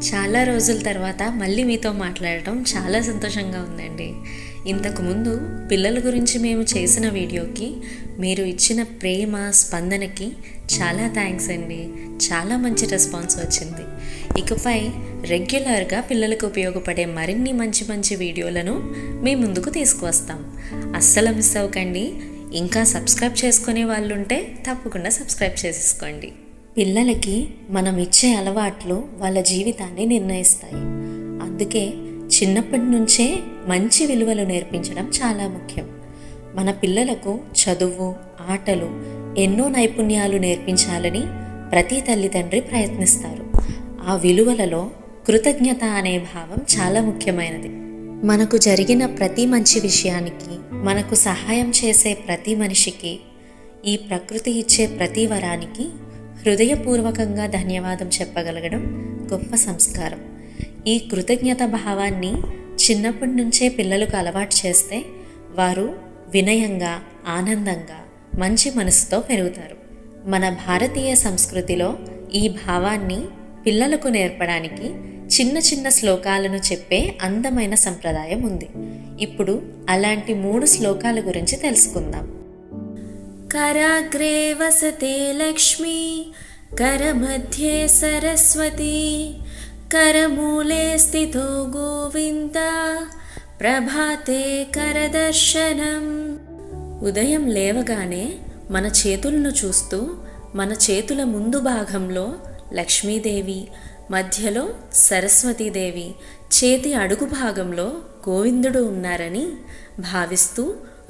చాలా రోజుల తర్వాత మళ్ళీ మీతో మాట్లాడటం చాలా సంతోషంగా ఉందండి. ఇంతకుముందు పిల్లల గురించి మేము చేసిన వీడియోకి మీరు ఇచ్చిన ప్రేమ స్పందనకి చాలా థ్యాంక్స్ అండి. చాలా మంచి రెస్పాన్స్ వచ్చింది. ఇకపై రెగ్యులర్గా పిల్లలకు ఉపయోగపడే మరిన్ని మంచి మంచి వీడియోలను మీ ముందుకు తీసుకువస్తాం. అస్సలు మిస్ అవ్వకండి. ఇంకా సబ్స్క్రైబ్ చేసుకునే వాళ్ళు ఉంటే తప్పకుండా సబ్స్క్రైబ్ చేసేసుకోండి. పిల్లలకి మనం ఇచ్చే అలవాట్లు వాళ్ళ జీవితాన్ని నిర్ణయిస్తాయి. అందుకే చిన్నప్పటి నుంచే మంచి విలువలు నేర్పించడం చాలా ముఖ్యం. మన పిల్లలకు చదువు, ఆటలు, ఎన్నో నైపుణ్యాలు నేర్పించాలని ప్రతి తల్లిదండ్రి ప్రయత్నిస్తారు. ఆ విలువలలో కృతజ్ఞత అనే భావం చాలా ముఖ్యమైనది. మనకు జరిగిన ప్రతి మంచి విషయానికి, మనకు సహాయం చేసే ప్రతి మనిషికి, ఈ ప్రకృతి ఇచ్చే ప్రతి వరానికి హృదయపూర్వకంగా ధన్యవాదం చెప్పగలగడం గొప్ప సంస్కారం. ఈ కృతజ్ఞత భావాన్ని చిన్నప్పటి నుంచే పిల్లలకు అలవాటు చేస్తే వారు వినయంగా, ఆనందంగా, మంచి మనసుతో పెరుగుతారు. మన భారతీయ సంస్కృతిలో ఈ భావాన్ని పిల్లలకు నేర్పడానికి చిన్న చిన్న శ్లోకాలను చెప్పే అందమైన సంప్రదాయం ఉంది. ఇప్పుడు అలాంటి 3 శ్లోకాల గురించి తెలుసుకుందాం. कराग्रे वसते लक्ष्मी, करमध्ये सरस्वती, करमूले स्थितो गोविन्द, ప్రభాతే కరదర్శనం. ఉదయం లేవగానే మన చేతులను చూస్తూ మన చేతుల ముందు భాగంలో లక్ష్మీదేవి, మధ్యలో సరస్వతీదేవి, చేతి అడుగు భాగంలో గోవిందుడు ఉన్నారని భావిస్తూ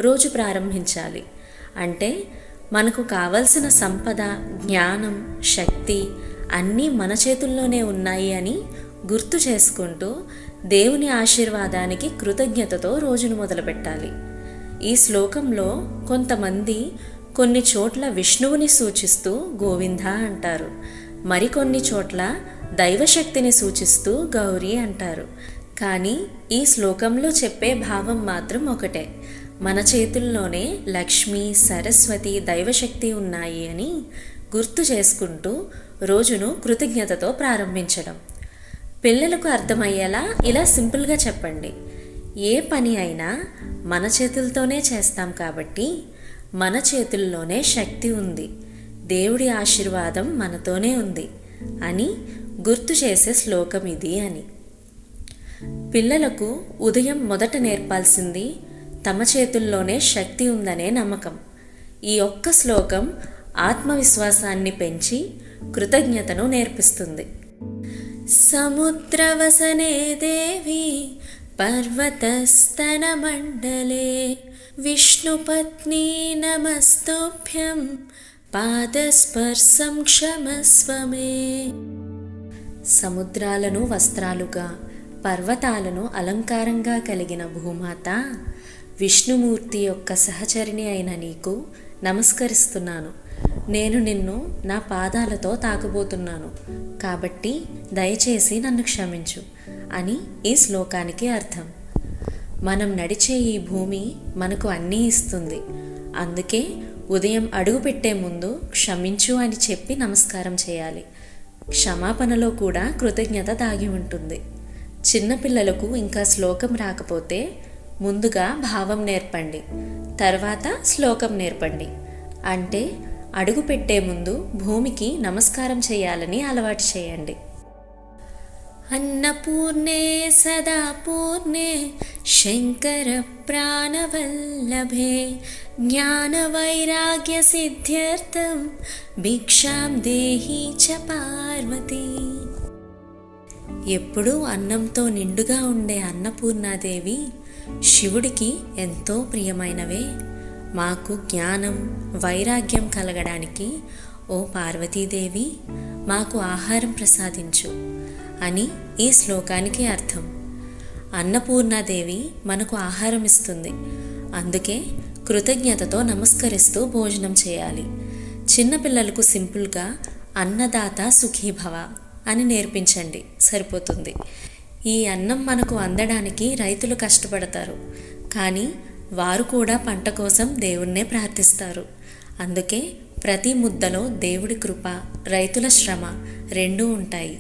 రోజు ప్రారంభించాలి. అంటే మనకు కావలసిన సంపద, జ్ఞానం, శక్తి అన్నీ మన చేతుల్లోనే ఉన్నాయి అని గుర్తు చేసుకుంటూ దేవుని ఆశీర్వాదానికి కృతజ్ఞతతో రోజును మొదలుపెట్టాలి. ఈ శ్లోకంలో కొంతమంది కొన్ని చోట్ల విష్ణువుని సూచిస్తూ గోవింద అంటారు, మరికొన్ని చోట్ల దైవశక్తిని సూచిస్తూ గౌరీ అంటారు. కానీ ఈ శ్లోకంలో చెప్పే భావం మాత్రం ఒకటే. మన చేతుల్లోనే లక్ష్మి, సరస్వతి, దైవశక్తి ఉన్నాయి అని గుర్తు చేసుకుంటూ రోజును కృతజ్ఞతతో ప్రారంభించడం. పిల్లలకు అర్థమయ్యేలా ఇలా సింపుల్గా చెప్పండి. ఏ పని అయినా మన చేతులతోనే చేస్తాం కాబట్టి మన చేతుల్లోనే శక్తి ఉంది, దేవుడి ఆశీర్వాదం మనతోనే ఉంది అని గుర్తు చేసే శ్లోకం ఇది అని. పిల్లలకు ఉదయం మొదట నేర్పాల్సింది తమ చేతుల్లోనే శక్తి ఉందనే నమ్మకం. ఈ ఒక్క శ్లోకం ఆత్మవిశ్వాసాన్ని పెంచి కృతజ్ఞతను నేర్పిస్తుంది. సముద్రవసనే దేవి పర్వతస్తన మండలే, విష్ణుపత్ని నమస్తుభ్యం పాదస్పర్శం క్షమస్వమే. సముద్రాలను వస్త్రాలుగా, పర్వతాలను అలంకారంగా కలిగిన భూమాత, విష్ణుమూర్తి యొక్క సహచరిణి అయిన నీకు నమస్కరిస్తున్నాను. నేను నిన్ను నా పాదాలతో తాకబోతున్నాను కాబట్టి దయచేసి నన్ను క్షమించు అని ఈ శ్లోకానికి అర్థం. మనం నడిచే ఈ భూమి మనకు అన్నీ ఇస్తుంది. అందుకే ఉదయం అడుగు పెట్టే ముందు క్షమించు అని చెప్పి నమస్కారం చేయాలి. క్షమాపణలో కూడా కృతజ్ఞత దాగి ఉంటుంది. చిన్నపిల్లలకు ఇంకా శ్లోకం రాకపోతే ముందుగా భావం నేర్పండి, తర్వాత శ్లోకం నేర్పండి. అంటే అడుగు పెట్టే ముందు భూమికి నమస్కారం చేయాలని అలవాటు చేయండి. అన్నపూర్ణే సదా పూర్ణే శంకర ప్రాణవల్లభే, జ్ఞాన వైరాగ్య సిద్ధ్యర్థం భిక్షాం దేహి చ పార్వతీ. ఎప్పుడూ అన్నంతో నిండుగా ఉండే అన్నపూర్ణాదేవి శివుడికి ఎంతో ప్రియమైనవే. మాకు జ్ఞానం, వైరాగ్యం కలగడానికి ఓ పార్వతీదేవి మాకు ఆహారం ప్రసాదించు అని ఈ శ్లోకానికి అర్థం. అన్నపూర్ణాదేవి మనకు ఆహారం ఇస్తుంది. అందుకే కృతజ్ఞతతో నమస్కరిస్తూ భోజనం చేయాలి. చిన్నపిల్లలకు సింపుల్గా అన్నదాత సుఖీభవ అని నేర్పించండి, సరిపోతుంది. ఈ అన్నం మనకు అందడానికి రైతులు కష్టపడతారు, కానీ వారు కూడా పంట కోసం దేవుణ్ణే ప్రార్థిస్తారు. అందుకే ప్రతి ముద్దలో దేవుడి కృప, రైతుల శ్రమ రెండూ ఉంటాయి.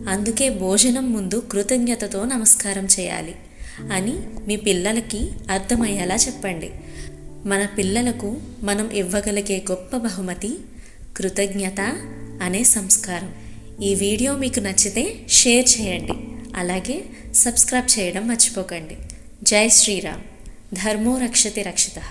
అందుకే భోజనం ముందు కృతజ్ఞతతో నమస్కారం చేయాలి అని మీ పిల్లలకి అర్థమయ్యేలా చెప్పండి. మన పిల్లలకు మనం ఇవ్వగలిగే గొప్ప బహుమతి కృతజ్ఞత అనే సంస్కారం. ఈ వీడియో మీకు నచ్చితే షేర్ చేయండి, అలాగే సబ్స్క్రైబ్ చేయడం మర్చిపోకండి. జై శ్రీరామ్. ధర్మో రక్షతి రక్షితః.